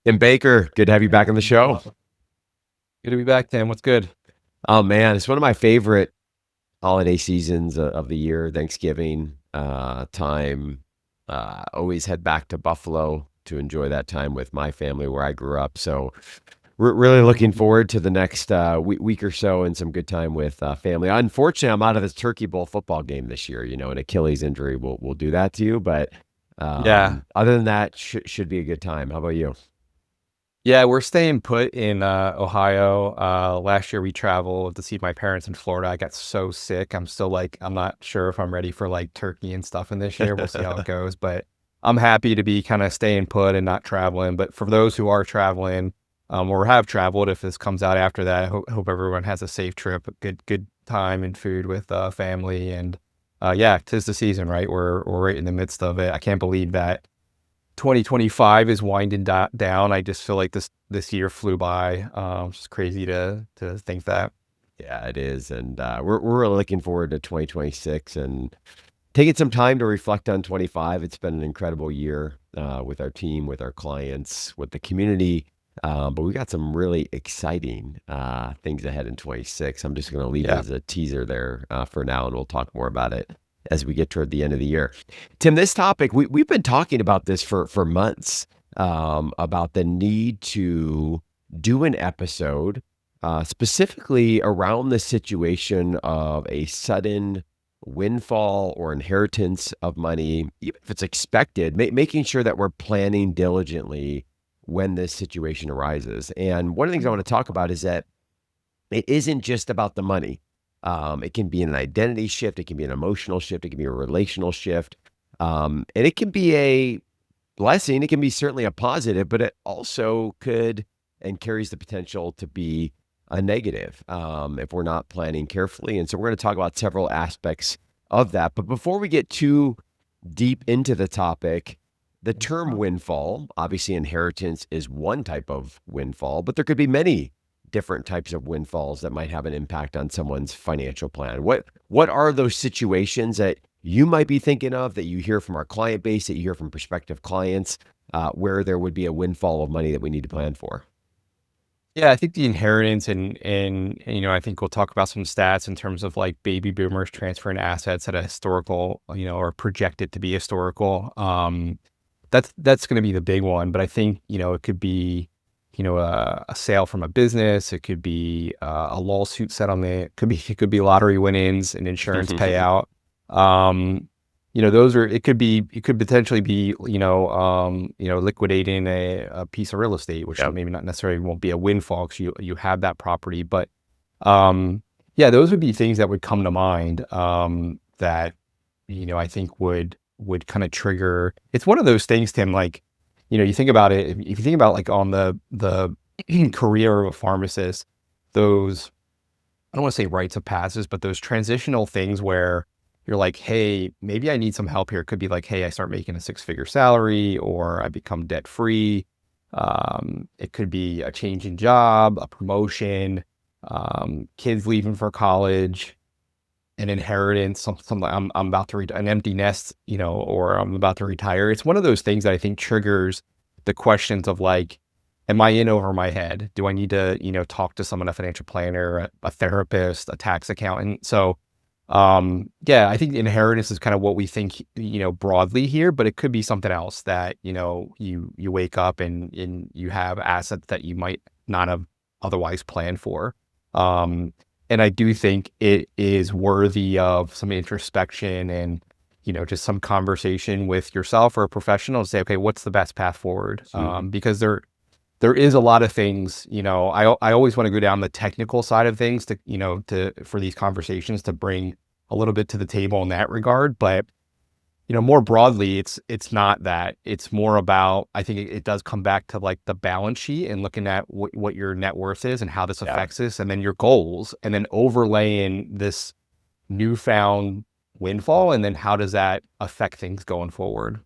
Tim Baker, good to have you back on the show. Good to be back, Tim. What's good? Oh man, it's one of my favorite holiday seasons of the year, Thanksgiving time. Always head back to Buffalo to enjoy that time with my family where I grew up. So we're really looking forward to the next week or so and some good time with family. Unfortunately, I'm out of this Turkey Bowl football game this year. An Achilles injury will do that to you. But Yeah. other than that, should be a good time. How about you? Yeah, we're staying put in Ohio. Last year we traveled to see my parents in Florida. I got so sick. I'm still I'm not sure if I'm ready for like turkey and stuff in this year. We'll see how it goes. But I'm happy to be kind of staying put and not traveling. But for those who are traveling, or have traveled, if this comes out after that, I hope everyone has a safe trip, a good time and food with family. And yeah, 'tis the season, right? We're right in the midst of it. I can't believe that 2025 is winding down. I just feel like this year flew by. It's just crazy to think that. Yeah, it is, and we're really looking forward to 2026 and taking some time to reflect on 25. It's been an incredible year with our team, with our clients, with the community. But we got some really exciting things ahead in 26. I'm just going to leave it Yeah. as a teaser there for now, and we'll talk more about it as we get toward the end of the year. Tim, this topic, we've been talking about this for months about the need to do an episode specifically around the situation of a sudden windfall or inheritance of money, even if it's expected, making sure that we're planning diligently when this situation arises. And one of the things I want to talk about is that it isn't just about the money. It can be an identity shift, it can be an emotional shift, it can be a relational shift, and it can be a blessing. It can be certainly a positive, but it also could and carries the potential to be a negative if we're not planning carefully. And so we're going to talk about several aspects of that. But before we get too deep into the topic, the term windfall, obviously inheritance is one type of windfall, but there could be many different types of windfalls that might have an impact on someone's financial plan. What are those situations that you might be thinking of that you hear from our client base, that you hear from prospective clients, where there would be a windfall of money that we need to plan for? Yeah, I think the inheritance and I think we'll talk about some stats in terms of like baby boomers transferring assets at a historical, or projected to be historical. That's going to be the big one. But I think, it could be, a sale from a business. It could be a lawsuit settlement. It could be lottery winnings, an insurance payout. Um, it could potentially be, liquidating a piece of real estate, which Yep. maybe not necessarily won't be a windfall because you have that property. But yeah, those would be things that would come to mind that I think would kind of trigger. It's one of those things, Tim. Like, you think about it. If you think about like on the career of a pharmacist, those I don't want to say rites of passage, but those transitional things where you're like, hey, maybe I need some help here. It could be like, hey, I start making a six-figure salary, or I become debt free. It could be a change in job, a promotion, kids leaving for college, an inheritance, something like I'm about to an empty nest, or I'm about to retire. It's one of those things that I think triggers the questions of like, am I in over my head? Do I need to, talk to someone, a financial planner, a therapist, a tax accountant? So, yeah, I think inheritance is kind of what we think, broadly here, but it could be something else that, you wake up and you have assets that you might not have otherwise planned for. Um, and I do think it is worthy of some introspection and, just some conversation with yourself or a professional to say, okay, what's the best path forward? Mhm. Because there is a lot of things, I always want to go down the technical side of things for these conversations to bring a little bit to the table in that regard. But, more broadly, it's not that. It's more about, I think it does come back to like the balance sheet and looking at what your net worth is and how this Yeah. affects this, and then your goals, and then overlaying this newfound windfall. And then how does that affect things going forward?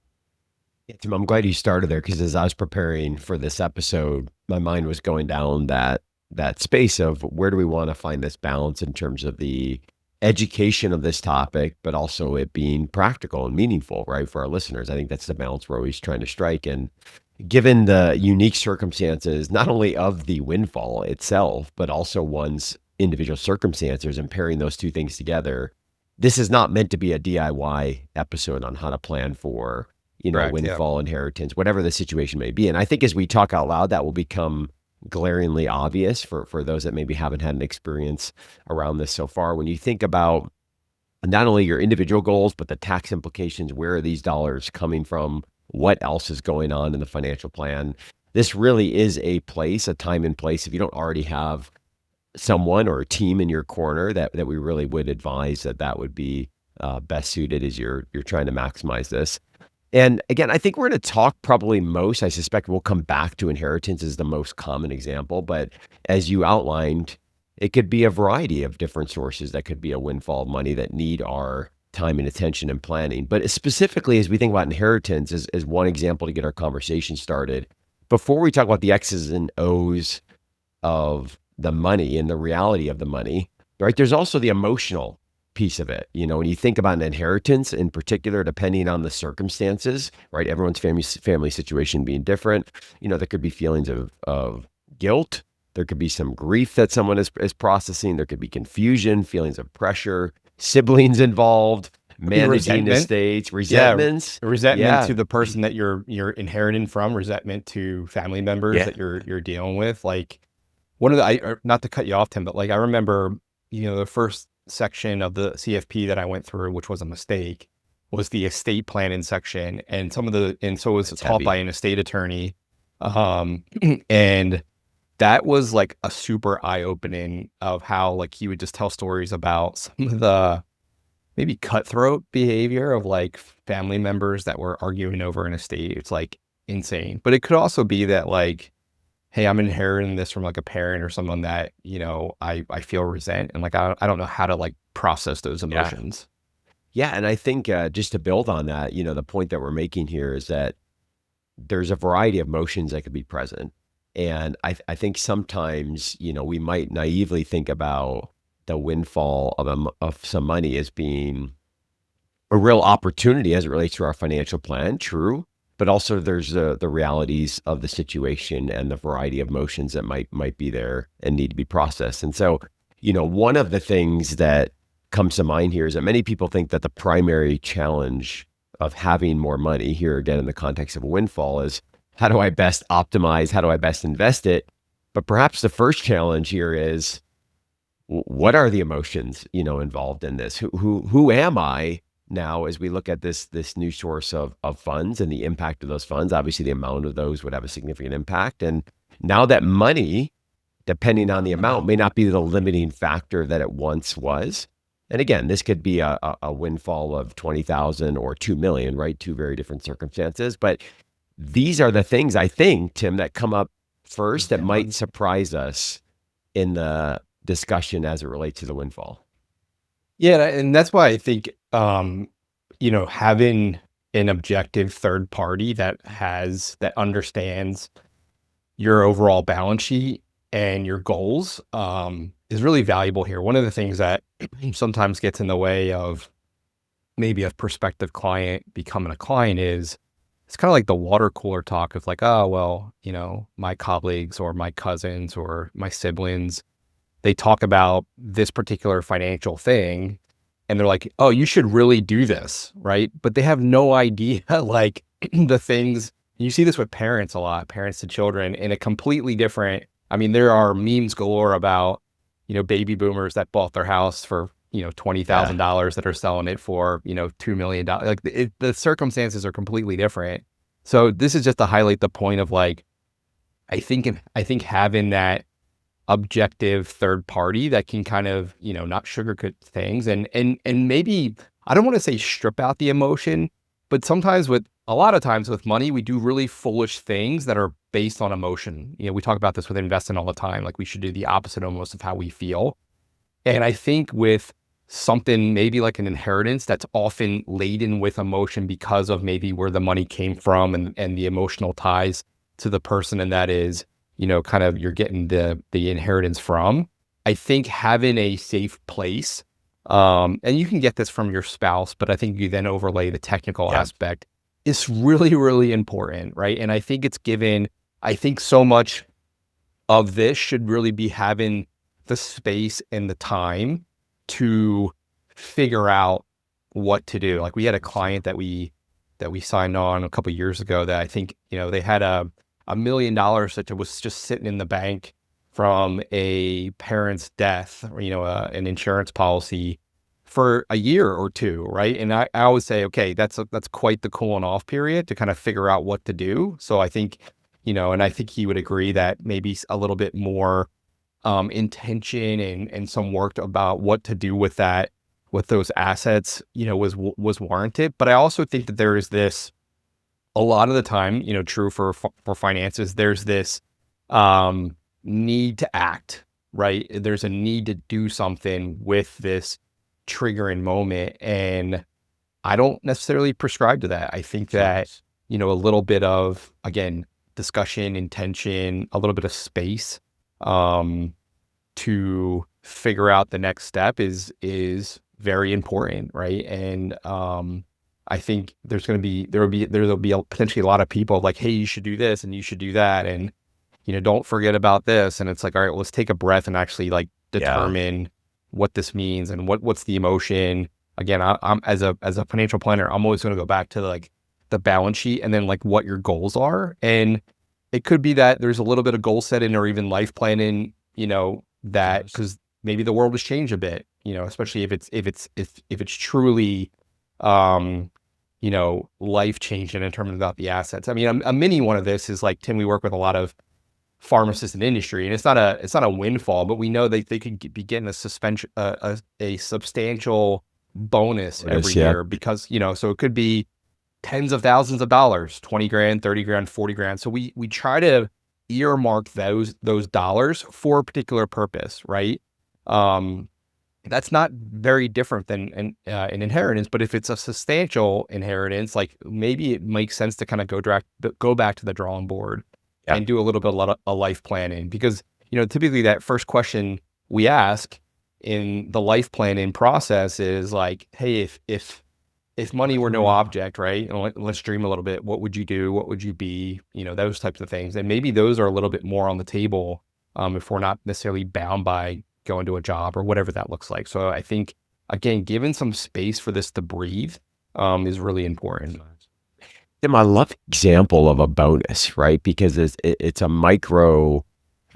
Yeah, Tim, I'm glad you started there because as I was preparing for this episode, my mind was going down that space of where do we want to find this balance in terms of the education of this topic, but also it being practical and meaningful, right, for our listeners. I think that's the balance we're always trying to strike. And given the unique circumstances, not only of the windfall itself, but also one's individual circumstances and pairing those two things together, this is not meant to be a DIY episode on how to plan for, Correct. Yeah. windfall, inheritance, whatever the situation may be. And I think as we talk out loud, that will become glaringly obvious for those that maybe haven't had an experience around this so far. When you think about not only your individual goals, but the tax implications, where are these dollars coming from? What else is going on in the financial plan? This really is a place, a time and place. If you don't already have someone or a team in your corner, that we really would advise that would be best suited as you're trying to maximize this. And again, I think we're going to talk probably most, I suspect we'll come back to inheritance as the most common example, but as you outlined, it could be a variety of different sources that could be a windfall of money that need our time and attention and planning. But specifically, as we think about inheritance as one example to get our conversation started, before we talk about the X's and O's of the money and the reality of the money, right? There's also the emotional piece of it. When you think about an inheritance in particular, depending on the circumstances, right? Everyone's family situation being different, there could be feelings of guilt. There could be some grief that someone is processing. There could be confusion, feelings of pressure, siblings involved, managing Resentment. estates, resentments. Resentment Yeah. to the person that you're inheriting from, resentment to family members Yeah. that you're dealing with. Like one of the, not to cut you off, Tim, but like I remember, the first section of the CFP that I went through, which was a mistake, was the estate planning section, and so it was That's taught heavy. by an estate attorney, and that was like a super eye opening of how like he would just tell stories about some of the maybe cutthroat behavior of like family members that were arguing over an estate. It's like insane. But it could also be that like, hey, I'm inheriting this from like a parent or someone that, I feel resent, and like, I don't know how to like process those Yeah. emotions. Yeah. And I think just to build on that, the point that we're making here is that there's a variety of emotions that could be present. And I think sometimes, we might naively think about the windfall of some money as being a real opportunity as it relates to our financial plan. True. But also there's the realities of the situation and the variety of emotions that might be there and need to be processed. And so, one of the things that comes to mind here is that many people think that the primary challenge of having more money, here again in the context of a windfall, is how do I best optimize? How do I best invest it? But perhaps the first challenge here is what are the emotions, involved in this? Who am I now as we look at this new source of funds and the impact of those funds? Obviously, the amount of those would have a significant impact. And now that money, depending on the amount, may not be the limiting factor that it once was. And again, this could be a windfall of 20,000 or 2 million, right? Two very different circumstances. But these are the things I think, Tim, that come up first that might surprise us in the discussion as it relates to the windfall. Yeah, and that's why I think, having an objective third party that understands your overall balance sheet and your goals, is really valuable here. One of the things that sometimes gets in the way of maybe a prospective client becoming a client is it's kind of like the water cooler talk of like, oh, well, my colleagues or my cousins or my siblings, they talk about this particular financial thing and they're like, oh, you should really do this, right? But they have no idea, like the things, you see this with parents a lot, parents to children, in a completely different, I mean, there are memes galore about, baby boomers that bought their house for, $20,000 that are selling it for, $2 million. Like the circumstances are completely different. So this is just to highlight the point of like, I think having that objective third party that can kind of, not sugarcoat things and maybe, I don't want to say strip out the emotion, but a lot of times with money, we do really foolish things that are based on emotion. We talk about this with investing all the time. Like we should do the opposite almost of how we feel. And I think with something maybe like an inheritance that's often laden with emotion because of maybe where the money came from and the emotional ties to the person, and that is, kind of you're getting the inheritance from. I think having a safe place And you can get this from your spouse, but I think you then overlay the technical Yeah. aspect. It's really, really important, right? And I think I think so much of this should really be having the space and the time to figure out what to do. Like we had a client that we signed on a couple of years ago that I think, they had $1 million that was just sitting in the bank from a parent's death, or, an insurance policy for a year or two, right? And I always say, okay, that's quite the cooling off period to kind of figure out what to do. So I think, and I think he would agree that maybe a little bit more intention and some work about what to do with those assets, was warranted. But I also think that there is this, a lot of the time, true for finances, there's this need to act, right? There's a need to do something with this triggering moment. And I don't necessarily prescribe to that. I think that, a little bit of, again, discussion, intention, a little bit of space um, to figure out the next step is very important, right? And I think there'll be potentially a lot of people like, hey, you should do this and you should do that, and don't forget about this. And it's like, all right, well, let's take a breath and actually like Yeah. determine what this means and what's the emotion. Again, I'm as a financial planner, I'm always going to go back to like the balance sheet and then like what your goals are. And it could be that there's a little bit of goal setting or even life planning, that because maybe the world has changed a bit, especially if it's truly, um, life changing in terms of the assets. I mean, a mini one of this is like, Tim, we work with a lot of pharmacists in industry, and it's not a windfall, but we know they could be getting a suspension, a substantial bonus every Bonus, yeah. year because, so it could be tens of thousands of dollars, 20 grand, 30 grand, 40 grand. So we try to earmark those dollars for a particular purpose, right? Um, that's not very different than an inheritance, but if it's a substantial inheritance, like maybe it makes sense to kind of go back to the drawing board Yeah. and do a little bit of life planning, because typically that first question we ask in the life planning process is like, hey, if money were no object, right? And let's dream a little bit. What would you do? What would you be? Those types of things. And maybe those are a little bit more on the table if we're not necessarily bound by going to a job or whatever that looks like. So I think, again, giving some space for this to breathe is really important. Tim, I love the example of a bonus, right? Because it's a micro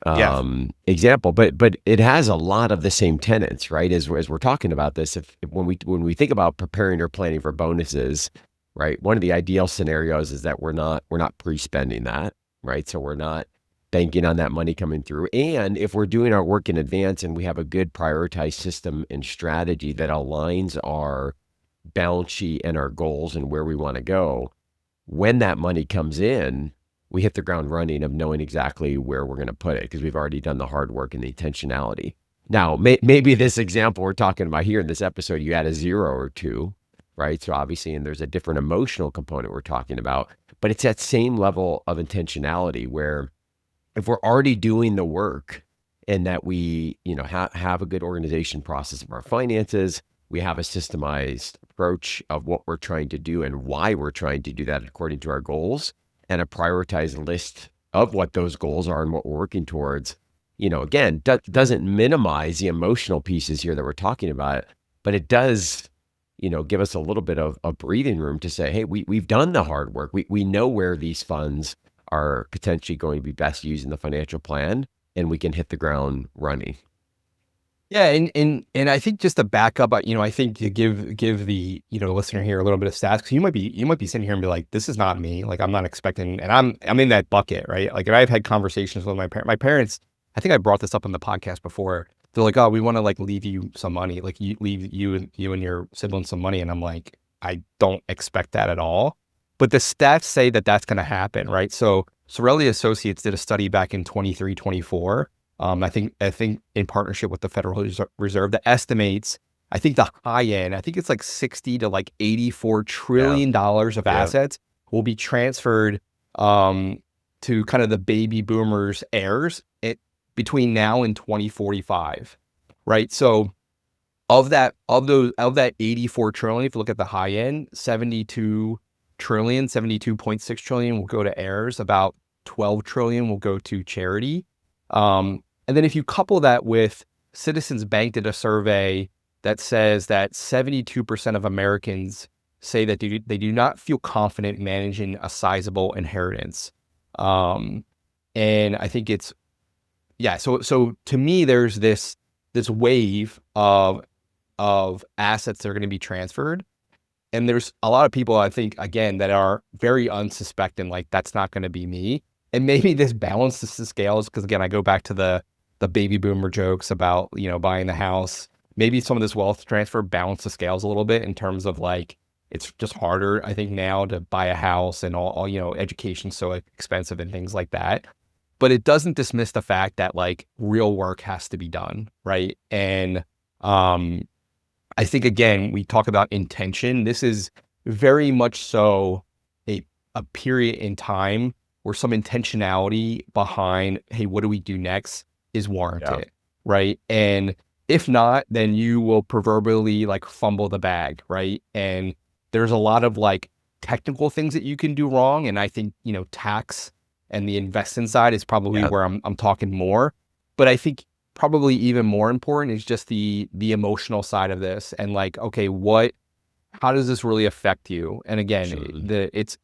Yeah. example, but it has a lot of the same tenets, right? As we're talking about this, if when we think about preparing or planning for bonuses, right? One of the ideal scenarios is that we're not pre-spending that, right? So we're not banking on that money coming through. And if we're doing our work in advance and we have a good prioritized system and strategy that aligns our balance sheet and our goals and where we want to go, when that money comes in, we hit the ground running of knowing exactly where we're going to put it because we've already done the hard work and the intentionality. Now, maybe this example we're talking about here in this episode, you add a zero or two, right? So obviously, and there's a different emotional component we're talking about, but it's that same level of intentionality where if we're already doing the work and that we, have a good organization process of our finances, we have a systemized approach of what we're trying to do and why we're trying to do that according to our goals, and a prioritized list of what those goals are and what we're working towards, again, doesn't minimize the emotional pieces here that we're talking about, but it does, give us a little bit of a breathing room to say, hey, we've done the hard work. We know where these funds are potentially going to be best used in the financial plan, and we can hit the ground running. Yeah, and I think just to back up, I think to give the listener here a little bit of stats, because you might be sitting here and be like, this is not me. Like I'm not expecting, and I'm in that bucket, right? Like, and I've had conversations with my parents. My parents, I think I brought this up on the podcast before. They're like, oh, we want to like leave you some money, like leave you and your siblings some money, and I'm like, I don't expect that at all. But the stats say that that's going to happen, right? So Sorelli Associates did a study back in 23, 24. I think in partnership with the Federal Reserve that estimates, I think the high end, I think it's like 60 to like Yeah. $84 trillion of Yeah. assets will be transferred um, to kind of the baby boomers heirs between now and 2045, right? So of that 84 trillion, if you look at the high end, 72 trillion, 72.6 trillion will go to heirs, about 12 trillion will go to charity. And then if you couple that with Citizens Bank did a survey that says that 72% of Americans say that they do not feel confident managing a sizable inheritance. And I think it's, yeah, so to me, there's this wave of assets that are going to be transferred. And there's a lot of people, I think, again, that are very unsuspecting, like, that's not going to be me. And maybe this balances the scales because, again, I go back to the baby boomer jokes about, buying the house. Maybe some of this wealth transfer balance the scales a little bit in terms of, like, it's just harder, I think, now to buy a house, and all education's so expensive and things like that. But it doesn't dismiss the fact that, like, real work has to be done, right? And I think, again, we talk about intention. This is very much so a period in time where some intentionality behind, hey, what do we do next, is warranted, right? And if not, then you will proverbially, like, fumble the bag, right? And there's a lot of, like, technical things that you can do wrong. And I think, tax and the investing side is probably where I'm talking more. But I think probably even more important is just the emotional side of this, and, like, okay, how does this really affect you? And again,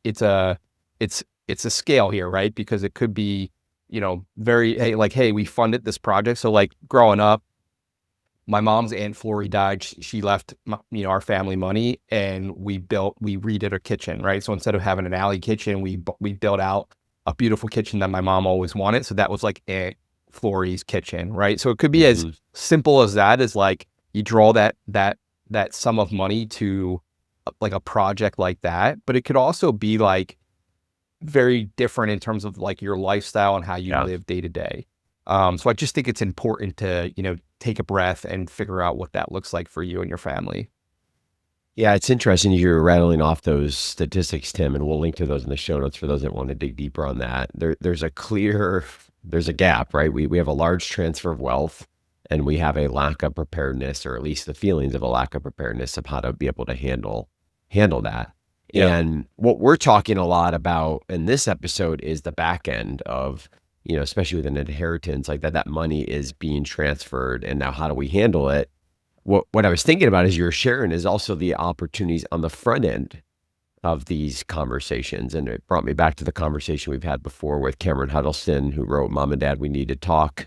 it's a scale here, right? Because it could be, very, hey, we funded this project. So, like, growing up, my mom's Aunt Flory died. She left, our family money, and we redid her kitchen, right? So instead of having an alley kitchen, we built out a beautiful kitchen that my mom always wanted. So that was like Aunt Flory's kitchen, right? So it could be as simple as that, as, like, you draw that sum of money to, like, a project like that. But it could also be, like, very different in terms of, like, your lifestyle and how you live day to day. So I just think it's important to, take a breath and figure out what that looks like for you and your family. Yeah, it's interesting you're rattling off those statistics, Tim, and we'll link to those in the show notes for those that want to dig deeper on that. There's a gap, right? We have a large transfer of wealth, and we have a lack of preparedness, or at least the feelings of a lack of preparedness of how to be able to handle that. Yeah. And what we're talking a lot about in this episode is the back end of, especially with an inheritance, like that money is being transferred, and now how do we handle it? What I was thinking about as you were sharing is also the opportunities on the front end of these conversations. And it brought me back to the conversation we've had before with Cameron Huddleston, who wrote Mom and Dad, We Need to Talk.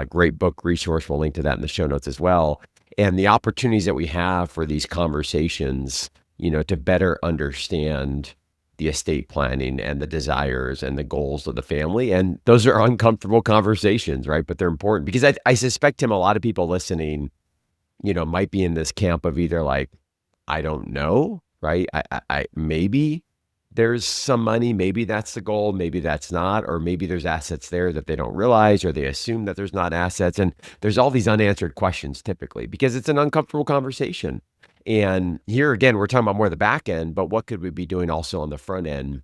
Great book resource. We'll link to that in the show notes as well. And the opportunities that we have for these conversations, to better understand the estate planning and the desires and the goals of the family. And those are uncomfortable conversations, right? But they're important because I suspect, Tim, a lot of people listening, might be in this camp of either, like, I don't know, right? I maybe there's some money, maybe that's the goal, maybe that's not, or maybe there's assets there that they don't realize, or they assume that there's not assets. And there's all these unanswered questions typically because it's an uncomfortable conversation. And here again, we're talking about more the back end, but what could we be doing also on the front end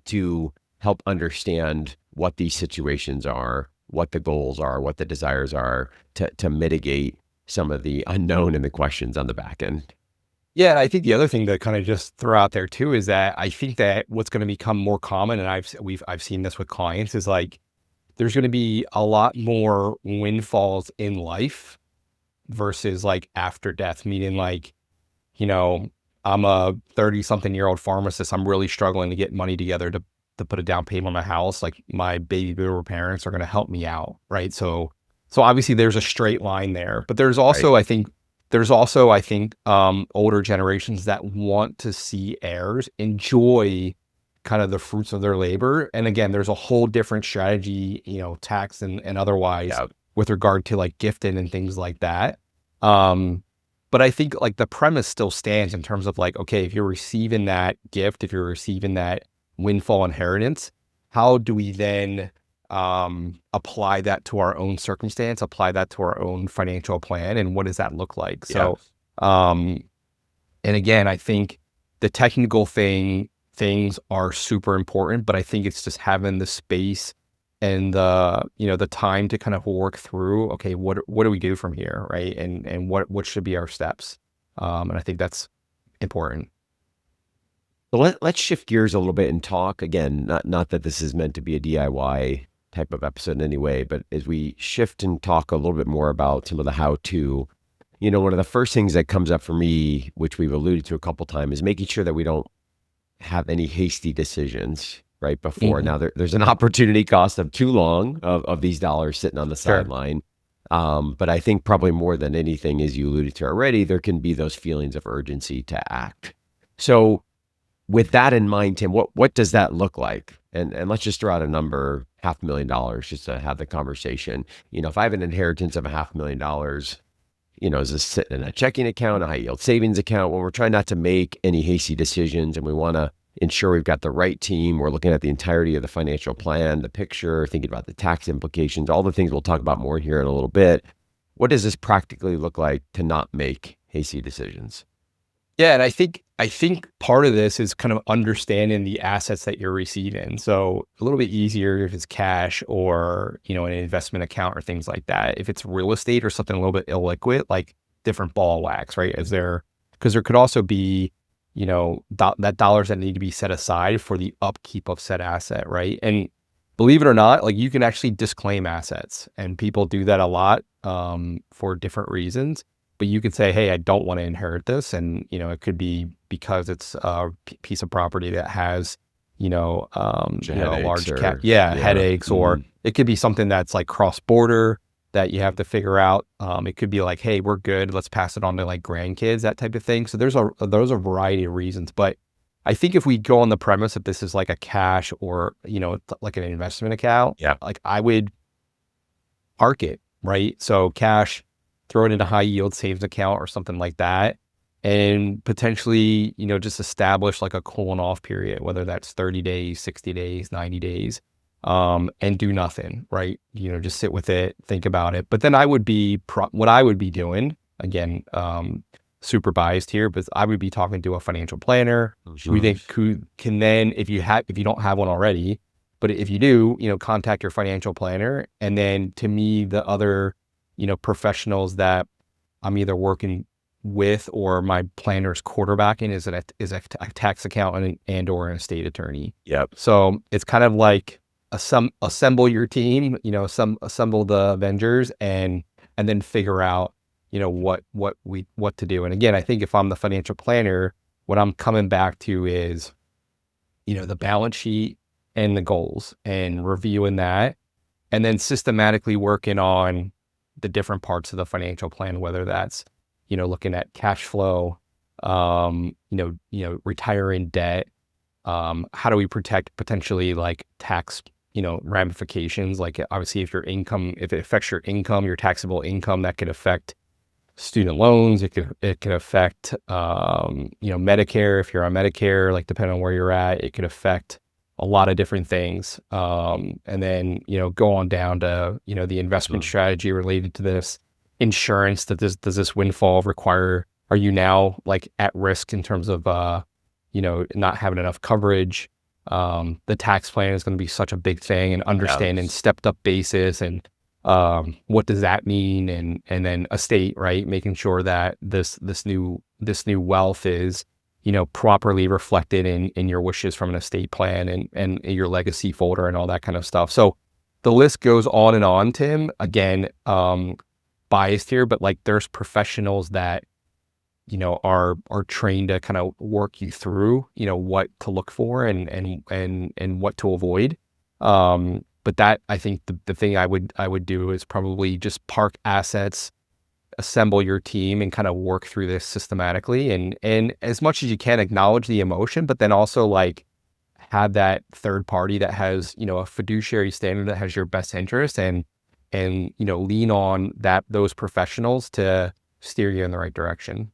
to help understand what these situations are, what the goals are, what the desires are, to mitigate some of the unknown and the questions on the back end? Yeah, and I think the other thing to kind of just throw out there too is that I think that what's going to become more common, and I've seen this with clients, is, like, there's going to be a lot more windfalls in life versus, like, after death. Meaning, like, I'm a 30-something-year-old pharmacist. I'm really struggling to get money together to put a down payment on my house. Like, my baby boomer parents are going to help me out, right? So obviously there's a straight line there, but there's Right. also, I think, older generations that want to see heirs enjoy kind of the fruits of their labor. And again, there's a whole different strategy, tax and otherwise, Yeah. with regard to, like, gifting and things like that. But I think, like, the premise still stands in terms of, like, okay, if you're receiving that gift, if you're receiving that windfall inheritance, how do we then apply that to our own circumstance, apply that to our own financial plan, and what does that look like? Yeah. So, and again, I think the technical things are super important, but I think it's just having the space and the time to kind of work through, okay, what do we do from here, right? And what should be our steps? And I think that's important. So let's shift gears a little bit and talk again, not that this is meant to be a DIY type of episode in any way, but as we shift and talk a little bit more about some of the how-to, one of the first things that comes up for me, which we've alluded to a couple times, is making sure that we don't have any hasty decisions right before. Mhm. Now there's an opportunity cost of too long of these dollars sitting on the Sure. sideline. But I think probably more than anything, as you alluded to already, there can be those feelings of urgency to act. So with that in mind, Tim, what does that look like? And let's just throw out a number, $500,000, just to have the conversation. If I have an inheritance of $500,000, is this sitting in a checking account, a high yield savings account? When we're trying not to make any hasty decisions and we want to ensure we've got the right team, we're looking at the entirety of the financial plan, the picture, thinking about the tax implications, all the things we'll talk about more here in a little bit. What does this practically look like to not make hasty decisions? Yeah, and I think part of this is kind of understanding the assets that you're receiving. So a little bit easier if it's cash or, an investment account or things like that. If it's real estate or something a little bit illiquid, like different ball wax, right? Because there could also be, that dollars that need to be set aside for the upkeep of said asset, right? And believe it or not, like you can actually disclaim assets, and people do that a lot for different reasons. But you could say, hey, I don't want to inherit this. And, it could be because it's a piece of property that has, a Headaches large or, yeah. headaches, or it could be something that's like cross border that you have to figure out. It could be like, hey, we're good. Let's pass it on to like grandkids, that type of thing. So there's a variety of reasons. But I think if we go on the premise that this is like a cash or, like an investment account, Yeah. like I would park it, right? So cash, throw it in a high yield savings account or something like that. And potentially, just establish like a cooling off period, whether that's 30 days, 60 days, 90 days, and do nothing, right? Just sit with it, think about it. But then what I would be doing, again, super biased here, but I would be talking to a financial planner who can then, if you don't have one already, but if you do, contact your financial planner. And then to me, the other professionals that I'm either working with or my planner's quarterbacking is a tax accountant and/or an estate attorney. Yep. So it's kind of like assemble your team, assemble the Avengers and then figure out, what to do. And again, I think if I'm the financial planner, what I'm coming back to is, the balance sheet and the goals and reviewing that, and then systematically working on the different parts of the financial plan, whether that's, looking at cash flow, retiring debt, how do we protect potentially like tax, ramifications? Like obviously if it affects your income, your taxable income, that could affect student loans. It could affect, Medicare. If you're on Medicare, like depending on where you're at, it could affect a lot of different things. And then, go on down to, the investment strategy related to this, insurance. Does this windfall require, are you now like at risk in terms of, not having enough coverage? The tax plan is going to be such a big thing, and understanding stepped up basis and, what does that mean? And then estate, right? Making sure that this new wealth is, properly reflected in your wishes from an estate plan and your legacy folder and all that kind of stuff. So the list goes on and on, Tim. Again, biased here, but like there's professionals that, are trained to kind of work you through, what to look for and what to avoid. But that, I think the thing I would do is probably just park assets, assemble your team, and kind of work through this systematically, and as much as you can acknowledge the emotion, but then also like have that third party that has, a fiduciary standard that has your best interest, and lean on those professionals to steer you in the right direction.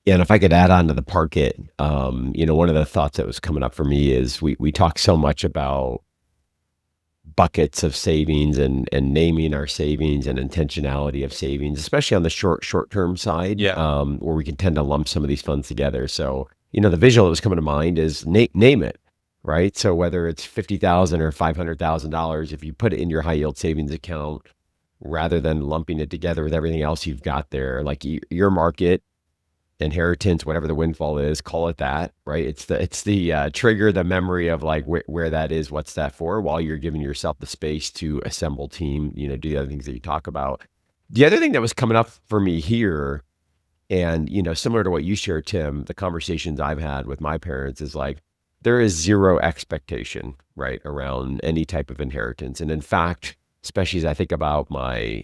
Yeah, and if I could add on to the park it, one of the thoughts that was coming up for me is we talk so much about buckets of savings and naming our savings and intentionality of savings, especially on the short-term side, Yeah. Where we can tend to lump some of these funds together. So, the visual that was coming to mind is name it, right? So whether it's 50,000 or $500,000, if you put it in your high yield savings account rather than lumping it together with everything else you've got there, like your market, inheritance, whatever the windfall is, call it that, right? It's the trigger, the memory of like where that is, what's that for, while you're giving yourself the space to assemble team, do the other things that you talk about. The other thing that was coming up for me here, and similar to what you shared, Tim, the conversations I've had with my parents is like there is zero expectation, right, around any type of inheritance. And in fact, especially as I think about my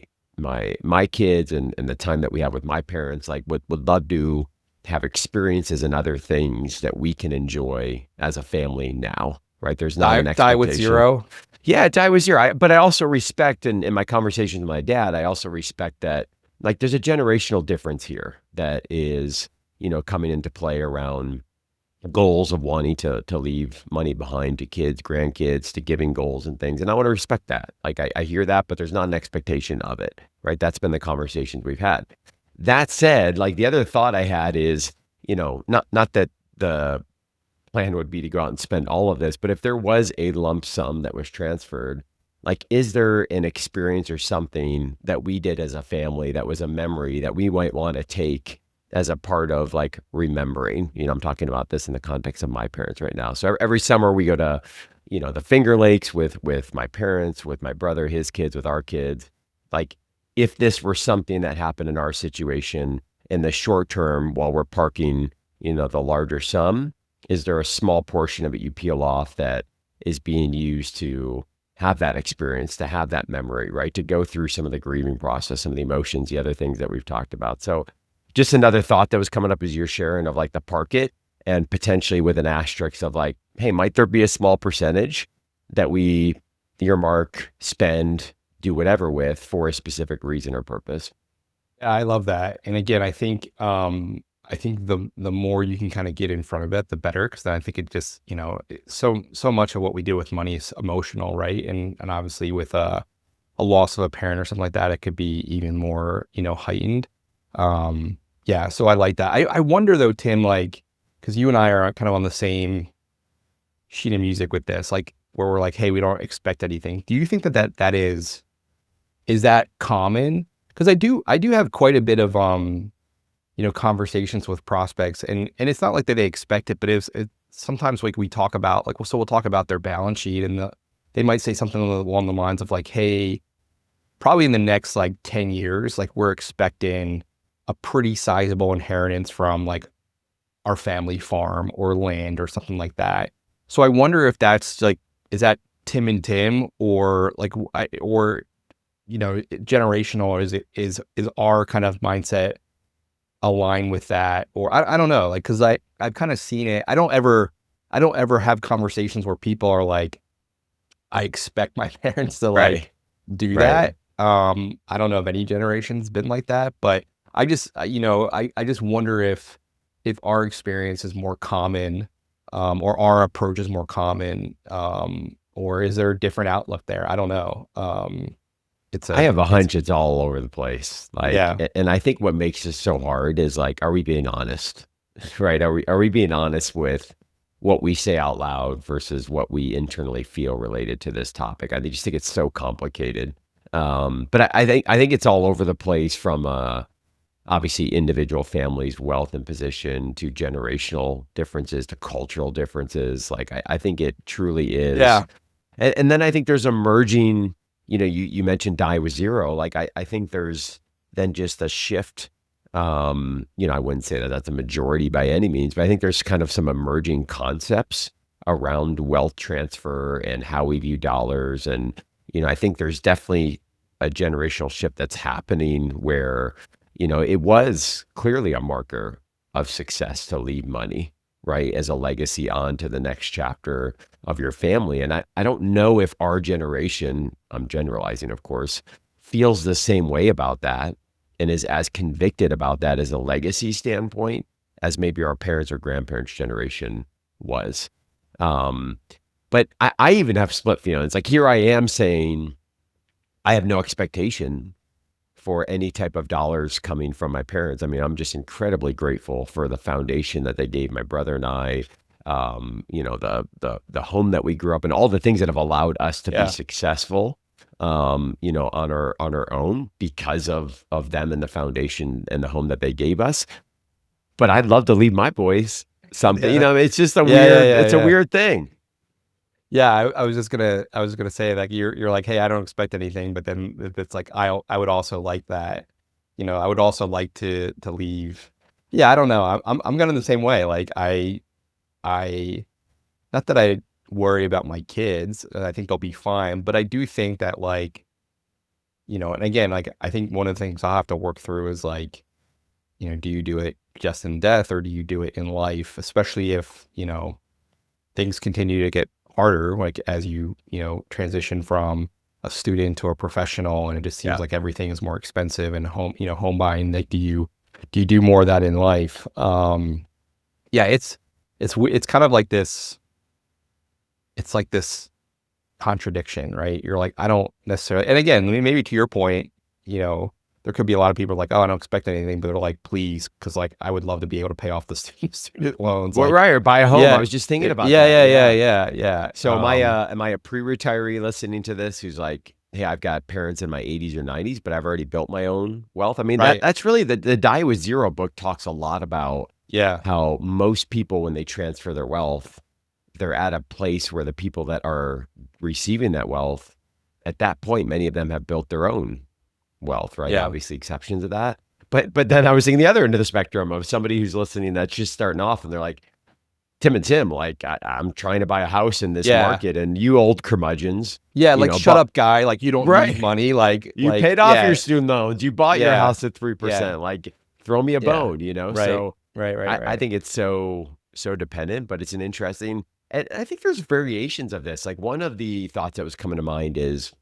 kids and the time that we have with my parents, like would love to have experiences and other things that we can enjoy as a family now, right? There's not an Die with expectation. zero. Yeah, die with zero. But I also respect, and in my conversations with my dad, I also respect that like there's a generational difference here that is, coming into play around goals of wanting to leave money behind to kids, grandkids, to giving goals and things. And I want to respect that. Like I hear that, but there's not an expectation of it, right? That's been the conversations we've had. That said, like the other thought I had is, not that the plan would be to go out and spend all of this, but if there was a lump sum that was transferred, like, is there an experience or something that we did as a family that was a memory that we might want to take as a part of like remembering? I'm talking about this in the context of my parents right now. So every summer we go to, the Finger Lakes with my parents, with my brother, his kids, with our kids. Like, if this were something that happened in our situation in the short term while we're parking, the larger sum, is there a small portion of it you peel off that is being used to have that experience, to have that memory, right? To go through some of the grieving process, some of the emotions, the other things that we've talked about. So just another thought that was coming up as you're sharing of like the park it, and potentially with an asterisk of like, hey, might there be a small percentage that we earmark, spend, do whatever with for a specific reason or purpose? Yeah, I love that. And again, I think the more you can kind of get in front of it, the better. Because then I think it just, so much of what we do with money is emotional, right? And obviously with a loss of a parent or something like that, it could be even more, heightened. Yeah, so I like that. I wonder though, Tim, like, because you and I are kind of on the same sheet of music with this, like where we're like, hey, we don't expect anything. Do you think that is that common? Because I do have quite a bit of conversations with prospects, and it's not like that they expect it, but it's sometimes like we talk about like, well, so we'll talk about their balance sheet, and they might say something along the lines of like, hey, probably in the next like 10 years, like we're expecting a pretty sizable inheritance from like our family farm or land or something like that. So I wonder if that's like, is that Tim and Tim, or like, or generational, or is our kind of mindset align with that? Or I don't know, like, cause I've kind of seen it. I don't ever have conversations where people are like, I expect my parents to Right. like do Right. that. I don't know if any generation's been like that, but I just, I just wonder if our experience is more common, or our approach is more common, or is there a different outlook there? I don't know. I have a It's, hunch it's all over the place. Like, yeah, and I think what makes this so hard is like, are we being honest? Right? Are we being honest with what we say out loud versus what we internally feel related to this topic? I just think it's so complicated. But I think it's all over the place from obviously individual families, wealth and position, to generational differences, to cultural differences. Like I think it truly is. yeah, And then I think there's emerging, you mentioned die with zero. Like I think there's then just a shift. I wouldn't say that that's a majority by any means, but I think there's kind of some emerging concepts around wealth transfer and how we view dollars. And, I think there's definitely a generational shift that's happening where, it was clearly a marker of success to leave money, right, as a legacy on to the next chapter of your family. And I don't know if our generation, I'm generalizing, of course, feels the same way about that and is as convicted about that as a legacy standpoint as maybe our parents or grandparents' generation was. Um, but I even have split feelings. Like here I am saying I have no expectation for any type of dollars coming from my parents. I mean, I'm just incredibly grateful for the foundation that they gave my brother and I. the home that we grew up in, all the things that have allowed us to be Yeah. successful, on our own because of them and the foundation and the home that they gave us. But I'd love to leave my boys something, Yeah. it's just Yeah. Yeah. Yeah. it's a Yeah. weird thing. Yeah, I was just gonna say like you're like, hey, I don't expect anything, but then it's like I would also like that, I would also like to leave. Yeah, I don't know. I'm kind of the same way. Like I not that I worry about my kids. I think they'll be fine, but I do think that like, and again, like I think one of the things I'll have to work through is like, do you do it just in death or do you do it in life? Especially if, things continue to get harder, like as transition from a student to a professional, and it just seems Yeah. like everything is more expensive and home buying. Like, do you do more of that in life? Yeah, it's kind of like this. It's like this contradiction, right? You're like, I don't necessarily, and again, maybe to your point, there could be a lot of people like, oh, I don't expect anything, but they're like, please, because like I would love to be able to pay off the student loans. Well, Like, right, or buy a home. I yeah, was just thinking about yeah, that. yeah, yeah, Yeah. yeah, yeah. So am I a pre-retiree listening to this who's like, hey, I've got parents in my 80s or 90s, but I've already built my own wealth. I mean, Right. that's really the Die with Zero book talks a lot about Yeah. how most people, when they transfer their wealth, they're at a place where the people that are receiving that wealth, at that point, many of them have built their own wealth, right? Yeah. Obviously, exceptions of that. But then I was thinking the other end of the spectrum of somebody who's listening that's just starting off, and they're like, Tim, like I'm trying to buy a house in this Yeah. market, and you old curmudgeons, Yeah. Like, shut but up, guy. Like, you don't need right, money. Like, you paid off your yeah, student loans, you bought your yeah, house at yeah, 3%. Like, throw me a yeah. bone, Right. So Right. Right. I Right. think it's so dependent, but it's an interesting, and I think there's variations of this. Like one of the thoughts that was coming to mind is,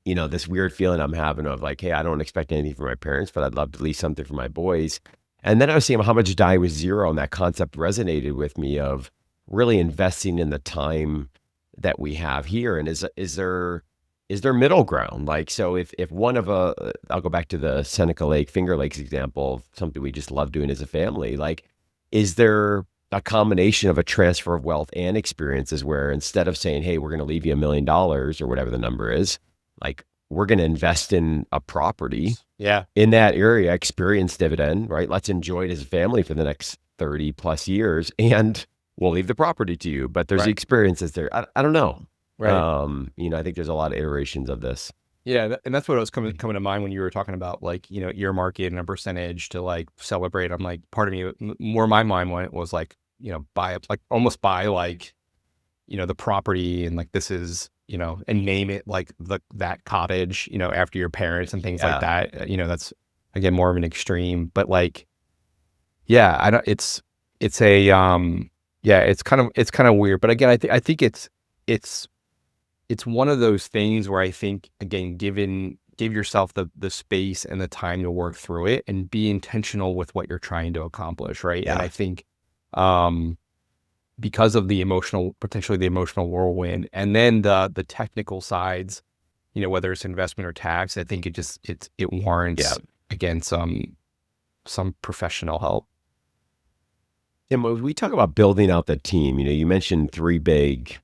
this weird feeling I'm having of like, hey, I don't expect anything from my parents, but I'd love to leave something for my boys. And then I was seeing how much Die with Zero, and that concept resonated with me of really investing in the time that we have here. And is there middle ground? Like, so if one of I'll go back to the Seneca Lake, Finger Lakes example of something we just love doing as a family. Like, is there a combination of a transfer of wealth and experiences where instead of saying, hey, we're going to leave you $1 million or whatever the number is, like we're going to invest in a property Yeah. in that area, experience dividend, right? Let's enjoy it as a family for the next 30 plus years, and we'll leave the property to you. But there's the Right. experiences there. I don't know. Right. I think there's a lot of iterations of this. Yeah, and that's what was coming to mind when you were talking about like, earmark it and a percentage to like celebrate. I'm like, part of me, more my mind went was like, buy up, like almost buy like, the property and like this is, and name it like that cottage, after your parents and things like Yeah. that. That's again more of an extreme, but like, yeah, I don't. It's a yeah, it's kind of weird, but again, I think it's it's one of those things where I think, again, give yourself the space and the time to work through it and be intentional with what you're trying to accomplish, right? And Yeah. I think um, because of potentially the emotional whirlwind, and then the technical sides, whether it's investment or tax, I think it Yeah. warrants again some professional help. And when we talk about building out the team, you mentioned three big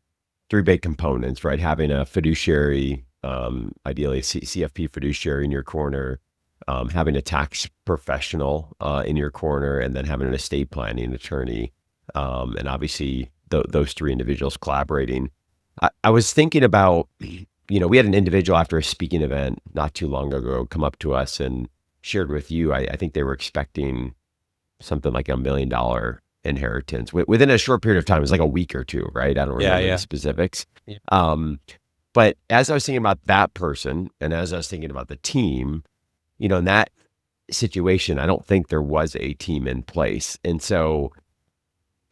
components, right? Having a fiduciary, ideally a CFP fiduciary in your corner, having a tax professional in your corner, and then having an estate planning attorney, and obviously those three individuals collaborating. I was thinking about, we had an individual after a speaking event not too long ago come up to us and shared with you. I think they were expecting something like $1 million inheritance within a short period of time. It was like a week or two, right? I don't Yeah, remember the yeah, specifics. yeah, But as I was thinking about that person and as I was thinking about the team, in that situation, I don't think there was a team in place. And so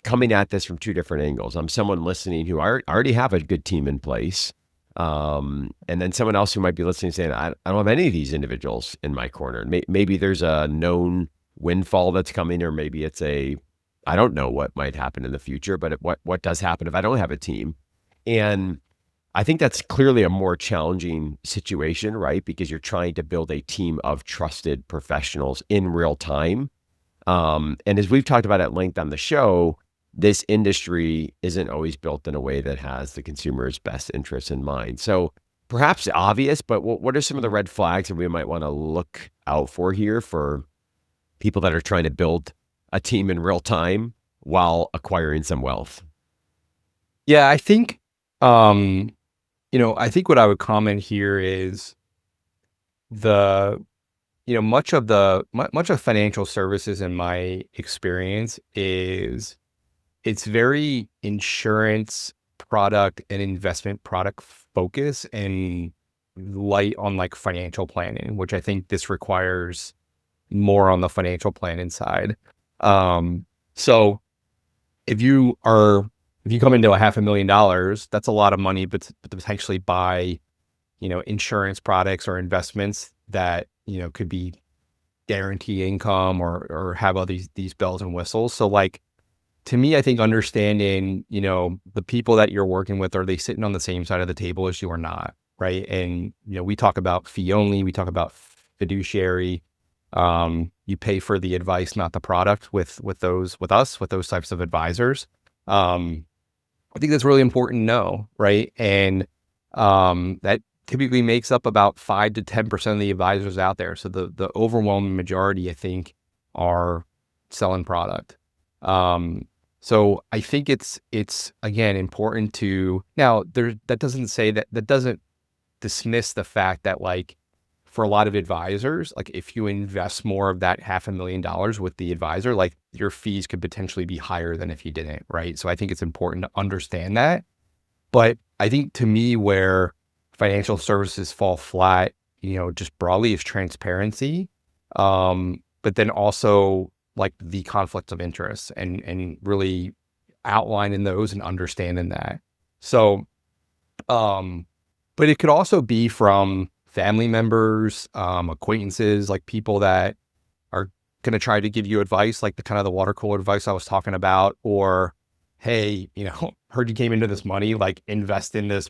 coming at this from two different angles, I'm someone listening who already have a good team in place. And then someone else who might be listening saying, I don't have any of these individuals in my corner. Maybe there's a known windfall that's coming, or maybe I don't know what might happen in the future, but what does happen if I don't have a team? And I think that's clearly a more challenging situation, right? Because you're trying to build a team of trusted professionals in real time. And as we've talked about at length on the show, this industry isn't always built in a way that has the consumer's best interests in mind. So perhaps obvious, but what are some of the red flags that we might want to look out for here for people that are trying to build a team in real time while acquiring some wealth? Yeah, I think, um, I think what I would comment here is the, much of financial services in my experience is it's very insurance product and investment product focus and light on like financial planning, which I think this requires more on the financial planning side. Um, so if you are if you come into a $500,000, that's a lot of money, but to potentially buy, insurance products or investments that, could be guarantee income or have all these bells and whistles. So like to me, I think understanding, the people that you're working with, are they sitting on the same side of the table as you or not? Right. And, we talk about fee only, we talk about fiduciary. You pay for the advice, not the product with those types of advisors. Um, I think that's really important to know. Right. And that typically makes up about 5 to 10% of the advisors out there. So the overwhelming majority, I think, are selling product. So I think it's again important to now there that doesn't say that doesn't dismiss the fact that like for a lot of advisors, like if you invest more of that $500,000 with the advisor, like your fees could potentially be higher than if you didn't, right? So I think it's important to understand that. But I think to me where financial services fall flat, just broadly is transparency. But then also like the conflicts of interest and really outlining those and understanding that. So, but it could also be from family members, acquaintances, like people that are going to try to give you advice, like the kind of the water cooler advice I was talking about, or, hey, heard you came into this money, like invest in this,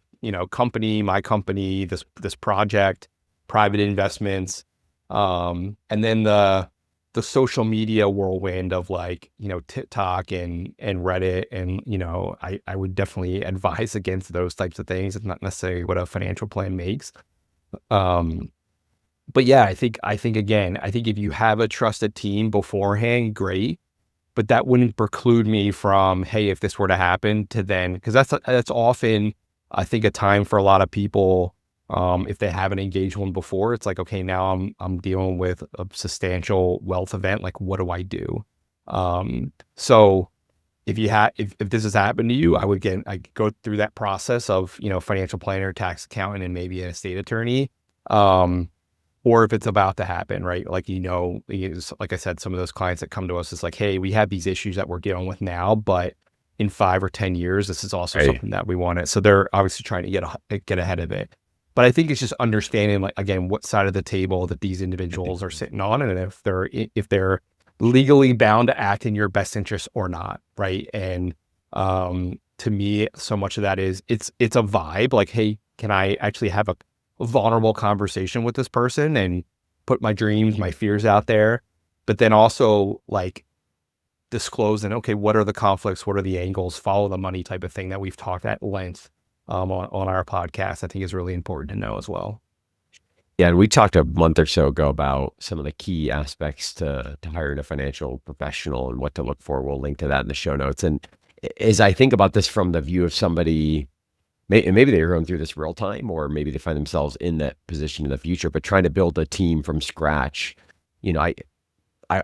company, my company, this project, private investments. And then the social media whirlwind of like, TikTok and Reddit. And, I would definitely advise against those types of things. It's not necessarily what a financial plan makes. Um, but yeah, I think if you have a trusted team beforehand, great. But that wouldn't preclude me from, hey, if this were to happen to then, because that's often, I think, a time for a lot of people. If they haven't engaged one before, it's like, okay, now I'm dealing with a substantial wealth event. Like, what do I do? So if this has happened to you, I go through that process of, financial planner, tax accountant, and maybe an estate attorney. Or if it's about to happen, right? Like, like I said, some of those clients that come to us is like, hey, we have these issues that we're dealing with now, but in 5 or 10 years, this is also Right. something that we want it. So they're obviously trying to get ahead of it. But I think it's just understanding, like, again, what side of the table that these individuals are sitting on, and if they're legally bound to act in your best interest or not, right? And to me, so much of that is it's a vibe. Like, hey, can I actually have a vulnerable conversation with this person and put my dreams, my fears out there, but then also like disclose and okay, what are the conflicts? What are the angles? Follow the money type of thing that we've talked at length on our podcast. I think is really important to know as well. Yeah, and we talked a month or so ago about some of the key aspects to hiring a financial professional and what to look for. We'll link to that in the show notes. And as I think about this from the view of somebody, maybe they're going through this real time, or maybe they find themselves in that position in the future, but trying to build a team from scratch, you know,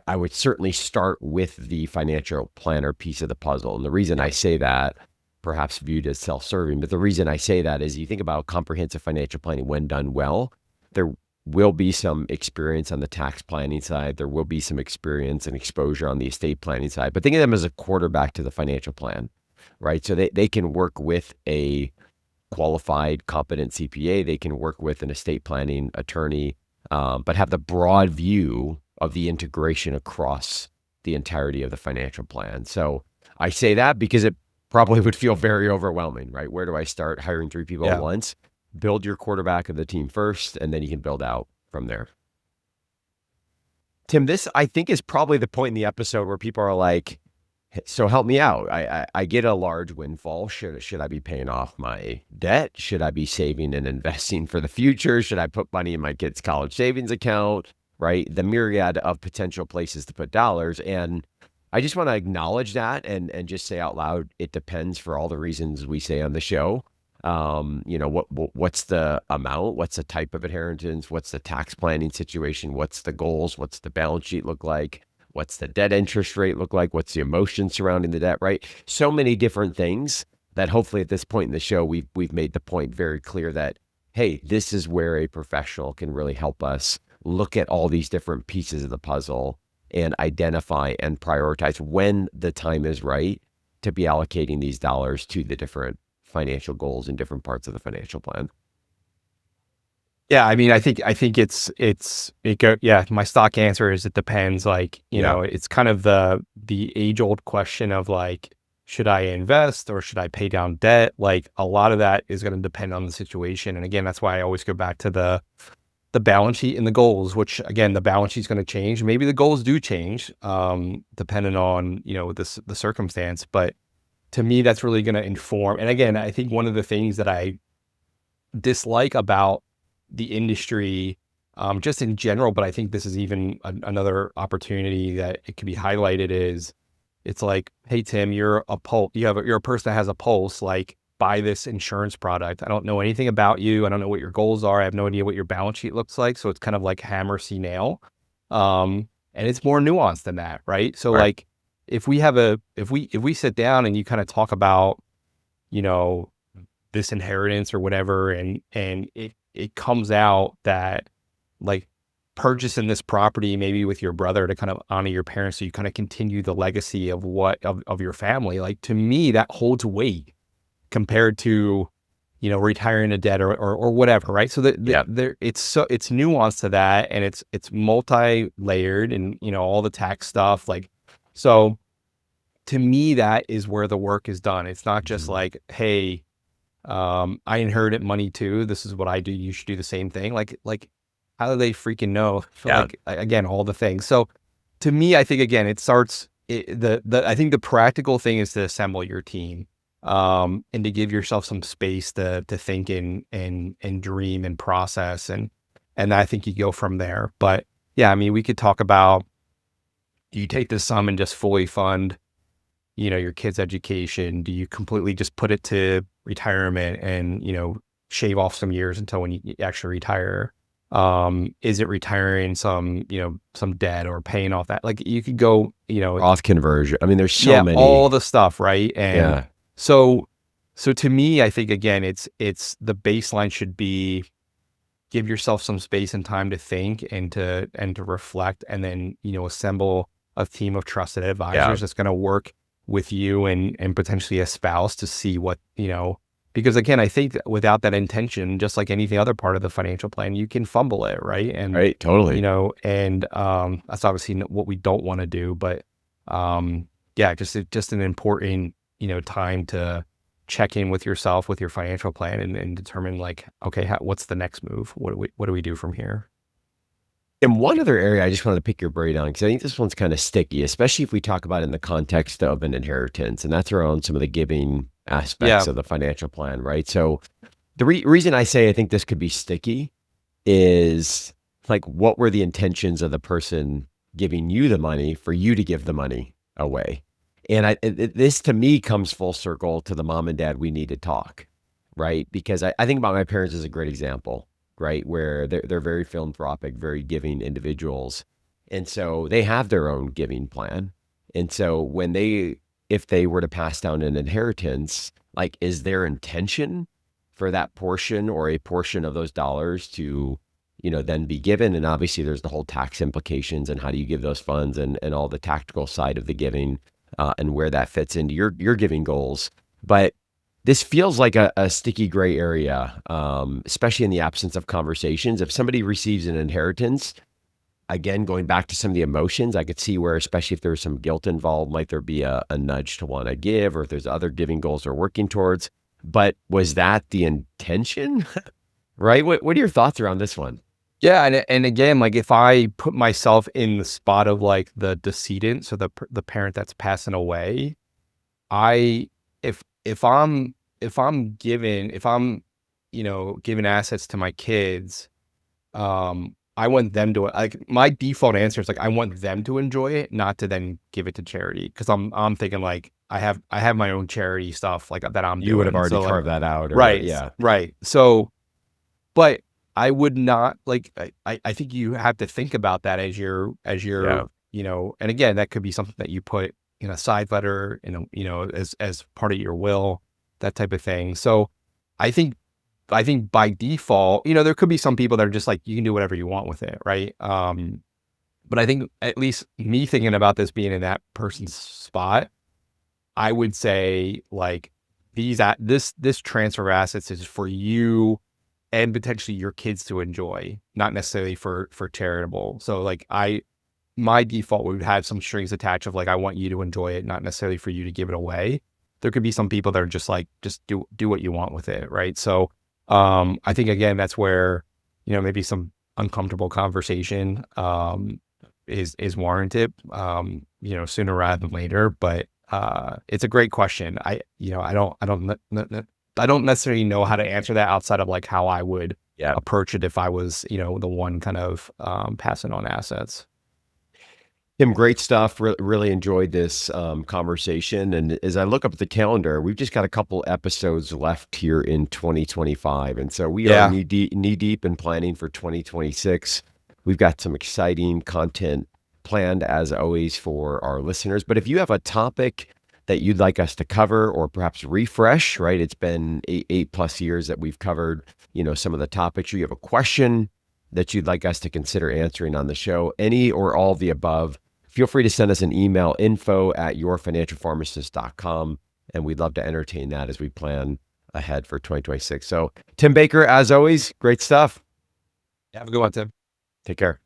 I would certainly start with the financial planner piece of the puzzle. And the reason I say that, perhaps viewed as self-serving, but the reason I say that is you think about comprehensive financial planning when done well, there will be some experience on the tax planning side. There will be some experience and exposure on the estate planning side, but think of them as a quarterback to the financial plan, right? So they can work with a qualified, competent CPA. They can work with an estate planning attorney, but have the broad view of the integration across the entirety of the financial plan. So I say that because it probably would feel very overwhelming, right? Where do I start hiring 3 people at Yeah. once? Build your quarterback of the team first, and then you can build out from there. Tim, this I think is probably the point in the episode where people are like, So help me out. I get a large windfall. Should I be paying off my debt? Should I be saving and investing for the future? Should I put money in my kid's college savings account? Right? The myriad of potential places to put dollars. And I just want to acknowledge that and just say out loud, it depends for all the reasons we say on the show. What's the amount? What's the type of inheritance? What's the tax planning situation? What's the goals? What's the balance sheet look like? What's the debt interest rate look like? What's the emotion surrounding the debt, right? So many different things that hopefully at this point in the show, we've made the point very clear that, hey, this is where a professional can really help us look at all these different pieces of the puzzle and identify and prioritize when the time is right to be allocating these dollars to the different financial goals in different parts of the financial plan. Yeah, I mean, I think yeah, my stock answer is it depends. Like, Yeah. it's kind of the age old question of like, should I invest or should I pay down debt? Like a lot of that is going to depend on the situation. And again, that's why I always go back to the balance sheet and the goals, which again, the balance sheet's going to change. Maybe the goals do change, depending on, the circumstance. But to me, that's really going to inform. And again, I think one of the things that I dislike about the industry, just in general, but I think this is even another opportunity that it can be highlighted is it's like, hey, Tim, you're you're a person that has a pulse, like buy this insurance product. I don't know anything about you. I don't know what your goals are. I have no idea what your balance sheet looks like. So it's kind of like hammer, see, nail. And it's more nuanced than that. Right. So Right. like if we sit down and you kind of talk about, you know, this inheritance or whatever, and it comes out that like purchasing this property maybe with your brother to kind of honor your parents, so you kind of continue the legacy of of your family. Like to me, that holds weight compared to retiring a debt or whatever, right? So Yeah. there it's nuanced to that, and it's multi-layered, and all the tax stuff, like so. To me, that is where the work is done. It's not just Mhm. like, hey, I inherited money too. This is what I do. You should do the same thing. Like, how do they freaking know? Yeah. Like, again, all the things. So, to me, I think again, it starts. I think the practical thing is to assemble your team, and to give yourself some space to think and dream and process, and I think you go from there. But yeah, I mean, we could talk about, do you take this sum and just fully fund your kid's education? Do you completely just put it to retirement and, shave off some years until when you actually retire? Is it retiring some debt or paying off that? Like you could go, Roth conversion. I mean, there's so yeah, all many. the stuff, right? And Yeah. so, so to me, I think again, it's the baseline should be give yourself some space and time to think and to reflect, and then assemble a team of trusted Yeah. advisors that's going to work with you and potentially a spouse to see what because again, I think that without that intention, just like anything other part of the financial plan, you can fumble it, right? And Right. Totally. that's obviously what we don't want to do. But yeah, just an important time to check in with yourself, with your financial plan, and determine like, okay, what's the next move? What do we do from here? And one other area I just wanted to pick your brain on, because I think this one's kind of sticky, especially if we talk about it in the context of an inheritance, and that's around some of the giving aspects Yeah. of the financial plan, right? So the reason I say I think this could be sticky is like, what were the intentions of the person giving you the money for you to give the money away? And this to me comes full circle to the mom and dad, we need to talk, right? Because I think about my parents as a great example, right? Where they're very philanthropic, very giving individuals. And so they have their own giving plan. And so if they were to pass down an inheritance, like, is their intention for that portion or a portion of those dollars to, then be given? And obviously there's the whole tax implications and how do you give those funds and all the tactical side of the giving, and where that fits into your giving goals. But this feels like a sticky gray area, especially in the absence of conversations. If somebody receives an inheritance, again, going back to some of the emotions, I could see where, especially if there's some guilt involved, might there be a nudge to want to give, or if there's other giving goals they're working towards. But was that the intention? Right? What are your thoughts around this one? Yeah, and again, like if I put myself in the spot of like the decedent, so the parent that's passing away, I if I'm if I'm giving assets to my kids, I want them to like my default answer is like I want them to enjoy it, not to then give it to charity because I'm thinking like I have my own charity stuff like that I'm You would have doing. already So like carved that out, or right, yeah, right. So but I would not like I think you have to think about that as yeah. you're, and again, that could be something that you put in a side letter, as part of your will, that type of thing. So I think I think by default, there could be some people that are just like, you can do whatever you want with it, right? But I think at least me thinking about this being in that person's spot, I would say like this transfer of assets is for you and potentially your kids to enjoy, not necessarily for charitable. So like my default would have some strings attached of like I want you to enjoy it, not necessarily for you to give it away. There could be some people that are just like just do what you want with it, right? So I think again that's where maybe some uncomfortable conversation is warranted sooner rather than later. But it's a great question. I don't necessarily know how to answer that outside of like how I would Yeah. approach it if I was, the one kind of passing on assets. Tim, great stuff. Really enjoyed this conversation. And as I look up at the calendar, we've just got a couple episodes left here in 2025. And so we are Yeah. knee deep in planning for 2026. We've got some exciting content planned, as always, for our listeners. But if you have a topic that you'd like us to cover or perhaps refresh, right? It's been eight plus years that we've covered, some of the topics. Or you have a question that you'd like us to consider answering on the show, any or all of the above, feel free to send us an email, info@yourfinancialpharmacist.com. And we'd love to entertain that as we plan ahead for 2026. So, Tim Baker, as always, great stuff. Have a good one, Tim. Take care.